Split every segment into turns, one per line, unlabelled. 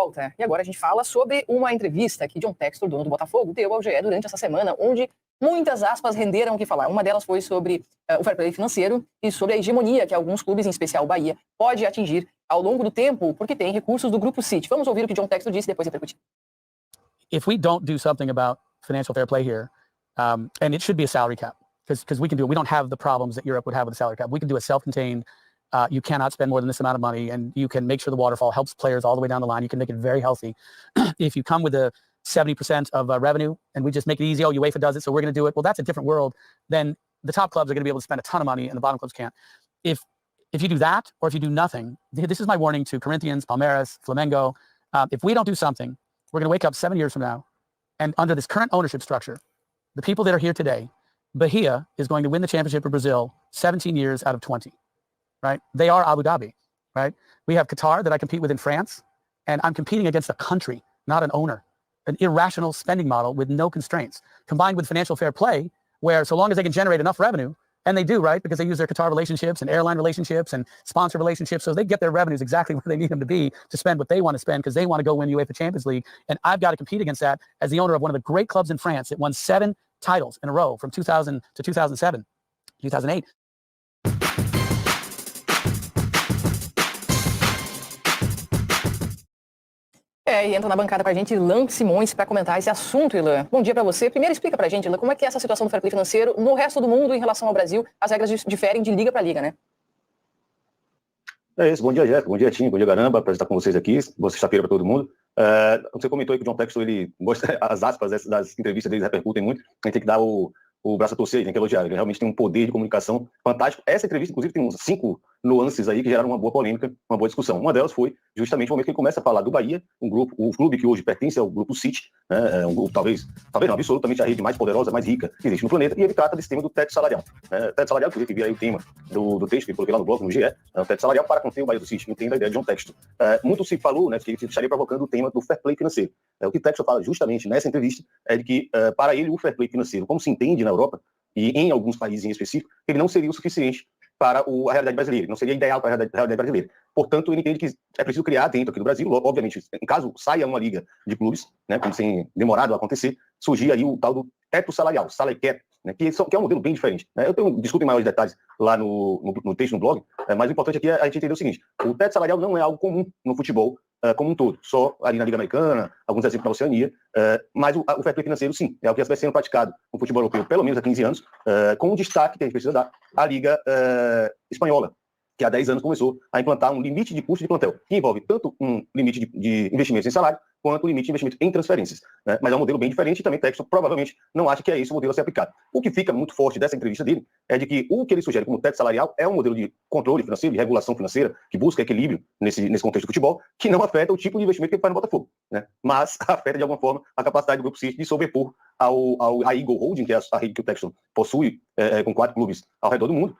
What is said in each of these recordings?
volta. E agora a gente fala sobre uma entrevista que John Textor, dono do Botafogo, deu ao GE durante essa semana, onde muitas aspas renderam o que falar. Uma delas foi sobre o fair play financeiro e sobre a hegemonia que alguns clubes, em especial o Bahia, pode atingir ao longo do tempo, porque tem recursos do Grupo City. Vamos ouvir o que John Textor disse e depois repercutir.
If we don't do something about financial fair play here, and it should be a salary cap, because we can do it. We don't have the problems that Europe would have with a salary cap. We can do a self-contained. You cannot spend more than this amount of money, and you can make sure the waterfall helps players all the way down the line. You can make it very healthy. If you come with a 70% of revenue and we just make it easy, oh, UEFA does it, so we're going to do it. Well, that's a different world. Then the top clubs are going to be able to spend a ton of money, and the bottom clubs can't. If you do that, or if you do nothing, this is my warning to Corinthians, Palmeiras, Flamengo. If we don't do something, we're going to wake up 7 years from now, and under this current ownership structure, the people that are here today, Bahia is going to win the championship of Brazil 17 years out of 20, right? They are Abu Dhabi, right? We have Qatar that I compete with in France, and I'm competing against a country, not an owner. An irrational spending model with no constraints, combined with financial fair play, where so long as they can generate enough revenue, and they do, right? Because they use their Qatar relationships and airline relationships and sponsor relationships, so they get their revenues exactly where they need them to be to spend what they want to spend because they want to go win UEFA Champions League. And I've got to compete against that as the owner of one of the great clubs in France that won 7 titles in a row from 2000 to 2007, 2008.
E entra na bancada pra gente Ilan Simões para comentar esse assunto, Ilan. Bom dia para você. Primeiro explica pra gente, Ilan, como é que é essa situação do fair play financeiro no resto do mundo em relação ao Brasil. As regras diferem de liga para liga, né?
É isso. Bom dia, Jéssica. Bom dia, Tim. Bom dia, Garamba. Prazer estar com vocês aqui. Boa sexta-feira para todo mundo. Você comentou aí que o John Textor, ele gosta, as aspas das entrevistas deles repercutem muito. A gente tem que dar o braço a torcer, tem que elogiar. Ele realmente tem um poder de comunicação fantástico. Essa entrevista, inclusive, tem uns 5 nuances aí que geraram uma boa polêmica, uma boa discussão. Uma delas foi justamente o momento que ele começa a falar do Bahia, o clube que hoje pertence ao Grupo City, né, um grupo talvez não, absolutamente a rede mais poderosa, mais rica que existe no planeta, e ele trata desse tema do teto salarial. Teto salarial, que vira aí o tema do texto que eu coloquei lá no blog, no GE, o teto salarial para conter o Bahia do City, entenda a ideia de John Textor. Muito se falou, né, que ele estaria provocando o tema do fair play financeiro. O que Textor fala justamente nessa entrevista é de que, para ele, o fair play financeiro, como se entende na Europa, e em alguns países em específico, ele não seria o suficiente para a realidade brasileira, não seria ideal para a realidade brasileira. Portanto, ele entende que é preciso criar dentro aqui do Brasil, obviamente, em caso saia uma liga de clubes, né, como tem demorado a acontecer, surgir aí o tal do teto salarial, salary cap, né, que é um modelo bem diferente. Eu discuto em maiores detalhes lá no texto, no blog, mas o importante aqui é a gente entender o seguinte: o teto salarial não é algo comum no futebol como um todo, só ali na Liga Americana, alguns exemplos na Oceania, mas o fair play financeiro, sim, é o que já vem sendo praticado no futebol europeu pelo menos há 15 anos, com um destaque que a gente precisa dar à Liga Espanhola, que há 10 anos começou a implantar um limite de custo de plantel, que envolve tanto um limite de investimentos em salário, quanto o limite de investimento em transferências. Né? Mas é um modelo bem diferente e também Textor provavelmente não acha que é esse o modelo a ser aplicado. O que fica muito forte dessa entrevista dele é de que o que ele sugere como teto salarial é um modelo de controle financeiro, de regulação financeira, que busca equilíbrio nesse contexto do futebol, que não afeta o tipo de investimento que ele faz no Botafogo, né? Mas afeta de alguma forma a capacidade do Grupo City de sobrepor a Eagle Holding, que é a rede que o Textor possui com 4 clubes ao redor do mundo,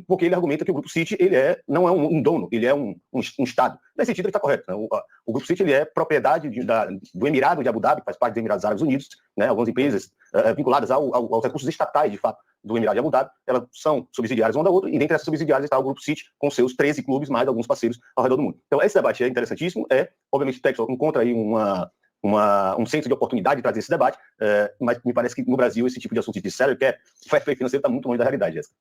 porque ele argumenta que o Grupo City não é um dono, ele é um Estado. Nesse sentido, ele está correto. Né? O Grupo City ele é propriedade do Emirado de Abu Dhabi, que faz parte dos Emirados Árabes Unidos, né? Algumas empresas vinculadas aos recursos estatais, de fato, do Emirado de Abu Dhabi, elas são subsidiárias uma da outra, e dentre essas subsidiárias está o Grupo City, com seus 13 clubes, mais alguns parceiros ao redor do mundo. Então, esse debate é interessantíssimo, obviamente, o Textor encontra aí um centro de oportunidade de trazer esse debate, mas me parece que no Brasil esse tipo de assunto de salary cap, o fair play financeiro está muito longe da realidade, Jéssica.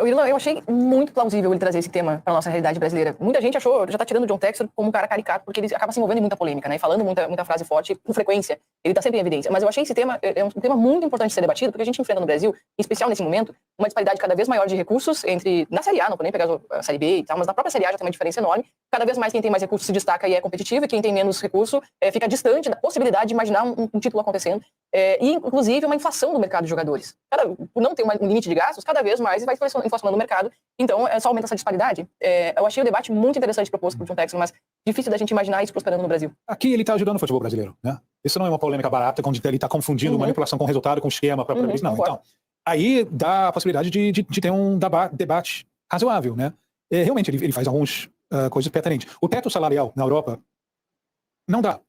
Ilan, eu achei muito plausível ele trazer esse tema para a nossa realidade brasileira. Muita gente já está tirando o John Textor como um cara caricato, porque ele acaba se envolvendo em muita polêmica, né? E falando muita frase forte com frequência. Ele está sempre em evidência. Mas eu achei esse tema um tema muito importante de ser debatido, porque a gente enfrenta no Brasil, em especial nesse momento, uma disparidade cada vez maior de recursos na Série A, não vou nem pegar a Série B e tal, mas na própria Série A já tem uma diferença enorme. Cada vez mais quem tem mais recursos se destaca e é competitivo, e quem tem menos recurso fica distante da possibilidade de imaginar um título acontecendo. E, inclusive, uma inflação do mercado de jogadores. Por não ter um limite de gastos, cada vez mais vai inflacionando o mercado. Então, só aumenta essa disparidade. Eu achei o debate muito interessante proposto por John Textor, mas difícil da gente imaginar isso prosperando no Brasil.
Aqui ele está ajudando o futebol brasileiro, né? Isso não é uma polêmica barata, onde ele está confundindo manipulação com resultado, com esquema, para não. Concordo. Então, aí dá a possibilidade de ter um debate razoável, né? Realmente, ele faz algumas coisas pertinentes. O teto salarial na Europa não dá,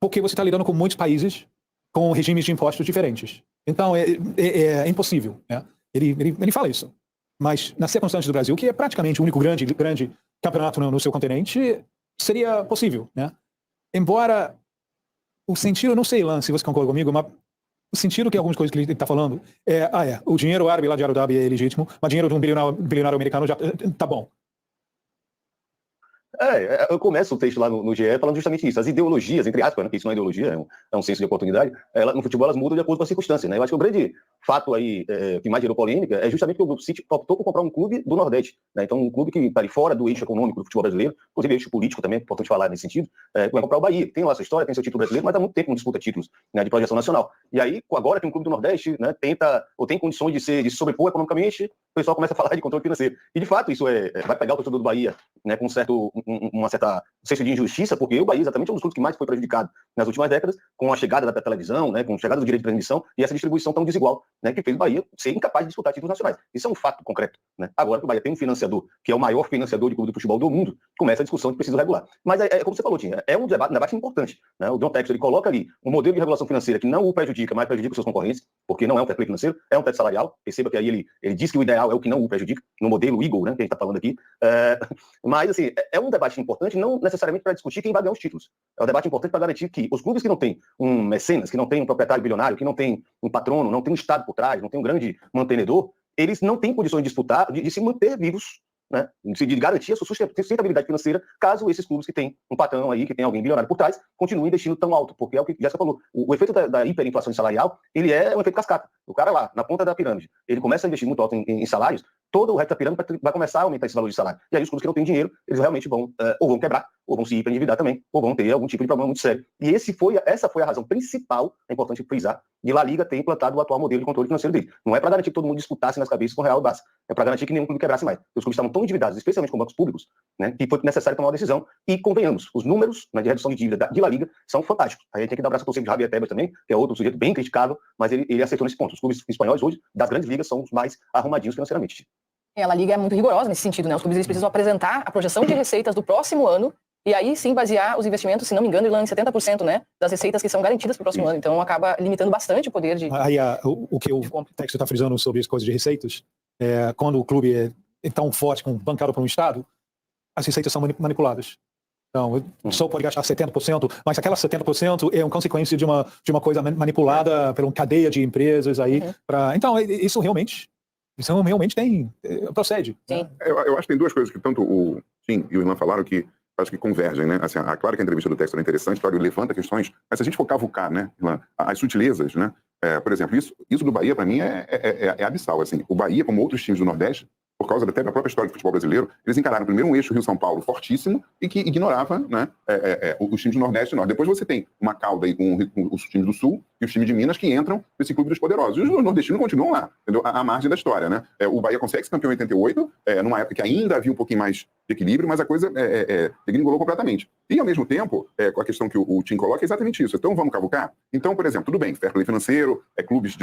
porque você está lidando com muitos países com regimes de impostos diferentes. Então, é impossível, né? Ele fala isso. Mas, nas circunstâncias do Brasil, que é praticamente o único grande campeonato no seu continente, seria possível, né? embora o sentido, eu não sei, Lance, se você concorda comigo, mas o sentido que algumas coisas que ele está falando o dinheiro árabe lá de Abu Dhabi é legítimo, mas dinheiro de um bilionário americano já tá bom.
Eu começo o texto lá no GE falando justamente isso. As ideologias, entre aspas, né, que isso não é ideologia, é um senso de oportunidade, no futebol elas mudam de acordo com as circunstâncias. Né? Eu acho que o grande fato aí que mais gerou polêmica é justamente que o Grupo City optou por comprar um clube do Nordeste. Né? Então, um clube que está ali fora do eixo econômico do futebol brasileiro, inclusive eixo político também, é importante falar nesse sentido, vai comprar o Bahia, que tem lá sua história, tem seu título brasileiro, mas há muito tempo não disputa títulos, né, de projeção nacional. E aí, agora que um clube do Nordeste, né, tenta ou tem condições de se sobrepor economicamente, o pessoal começa a falar de controle financeiro. E, de fato, isso vai pegar o torcedor do Bahia, né, com uma certa senso de injustiça, porque o Bahia exatamente é um dos clubes que mais foi prejudicado nas últimas décadas, com a chegada da televisão, né, com a chegada do direito de transmissão e essa distribuição tão desigual, né, que fez o Bahia ser incapaz de disputar títulos nacionais. Isso é um fato concreto. Né? Agora que o Bahia tem um financiador, que é o maior financiador de clube do futebol do mundo, começa a discussão de preciso regular. Mas como você falou, Tim, é um debate importante. Né? O John Textor, ele coloca ali um modelo de regulação financeira que não o prejudica, mas prejudica os seus concorrentes, porque não é um fair play financeiro, é um teto salarial. Perceba que aí ele diz que o ideal é o que não o prejudica, no modelo Eagle, né, que a gente está falando aqui. Mas, assim, é um debate importante, não necessariamente para discutir quem vai ganhar os títulos. É um debate importante para garantir que os clubes que não têm um mecenas, que não têm um proprietário bilionário, que não têm um patrono, não tem um Estado por trás, não tem um grande mantenedor, eles não têm condições de disputar, de se manter vivos, né, de garantir a sua sustentabilidade financeira, caso esses clubes que têm um patrão aí, que tem alguém bilionário por trás, continuem investindo tão alto, porque é o que a Jéssica falou, o efeito da hiperinflação salarial, ele é um efeito cascata. O cara lá, na ponta da pirâmide, ele começa a investir muito alto em salários, todo o resto da pirâmide vai começar a aumentar esse valor de salário. E aí os clubes que não têm dinheiro, eles realmente vão, ou vão quebrar, ou vão se hiperendividar também, ou vão ter algum tipo de problema muito sério. E essa foi a razão principal, é importante frisar, de La Liga ter implantado o atual modelo de controle financeiro dele. Não é para garantir que todo mundo disputasse nas cabeças com o Real e Barça, é para garantir que nenhum clube quebrasse mais. Os clubes estavam tão endividados, especialmente com bancos públicos, né, que foi necessário tomar uma decisão. E convenhamos, os números, né, de redução de dívida de La Liga são fantásticos. Aí a gente tem que dar um abraço para o de Javier Tebas também, que é outro sujeito bem criticável, mas ele acertou nesse ponto. Os clubes espanhóis hoje, das grandes ligas, são os mais arrumadinhos financeiramente.
A La Liga é muito rigorosa nesse sentido, né? Os clubes eles precisam apresentar a projeção de receitas do próximo ano e aí sim basear os investimentos, se não me engano, em 70%, né, das receitas que são garantidas para o próximo ano. Então acaba limitando bastante o poder de...
Aí o que o texto está frisando sobre as coisas de receitas, quando o clube é tão forte, bancado por um Estado, as receitas são manipuladas. Então, o só pode gastar 70%, mas aquela 70% é uma consequência de uma coisa manipulada por uma cadeia de empresas aí. Então, isso realmente procede.
Sim. Eu acho que tem duas coisas que tanto o Tim e o Irlan falaram que acho que convergem, né? Assim, claro que a entrevista do texto era interessante, claro, ele levanta questões, mas se a gente for cavucar, né, Irlan, as sutilezas, né? Por exemplo, isso do Bahia, para mim, é abissal. Assim. O Bahia, como outros times do Nordeste, por causa até da própria história do futebol brasileiro, eles encararam primeiro um eixo Rio-São Paulo fortíssimo e que ignorava, né, os times do Nordeste e Norte. Depois você tem uma cauda aí com os times do Sul e os times de Minas que entram nesse clube dos poderosos. E os nordestinos continuam lá, entendeu? À margem da história, né? O Bahia consegue ser campeão em 88, numa época que ainda havia um pouquinho mais de equilíbrio, mas a coisa degringolou completamente. E, ao mesmo tempo, com a questão que o Tim coloca, é exatamente isso. Então, vamos cavucar? Então, por exemplo, tudo bem, fair play financeiro, clubes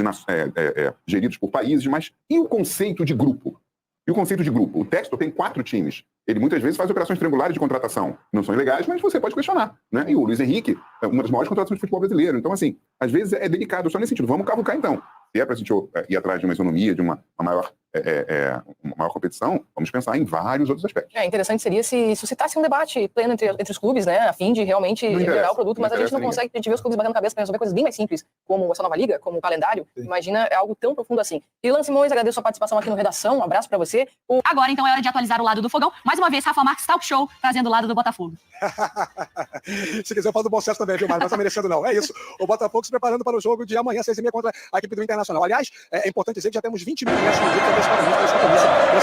geridos por países, mas e o conceito de grupo? E o conceito de grupo? O Textor tem 4 times. Ele muitas vezes faz operações triangulares de contratação. Não são ilegais, mas você pode questionar. Né? E o Luiz Henrique é uma das maiores contratações do futebol brasileiro. Então, assim, às vezes é delicado só nesse sentido. Vamos cavucar, então. Se é para a gente ir atrás de uma isonomia, de uma maior competição, vamos pensar em vários outros aspectos.
Interessante seria se suscitasse um debate pleno entre os clubes, né, a fim de realmente melhorar o produto, mas a gente não consegue, a gente vê os clubes batendo cabeça para resolver coisas bem mais simples, como essa nova liga, como o calendário. Sim. Imagina, é algo tão profundo assim. Irlan Simões, agradeço a participação aqui no Redação, um abraço para você.
Agora, então, é hora de atualizar o lado do fogão. Mais uma vez, Rafa Marques Talk Show, trazendo o lado do Botafogo.
Se quiser, eu falo do bom sucesso também, viu, mas não tá merecendo não. É isso, o Botafogo se preparando para o jogo de amanhã, 6h30, contra a equipe do Internacional. Aliás, é importante dizer que já temos 20 mil ingressos no dia, que é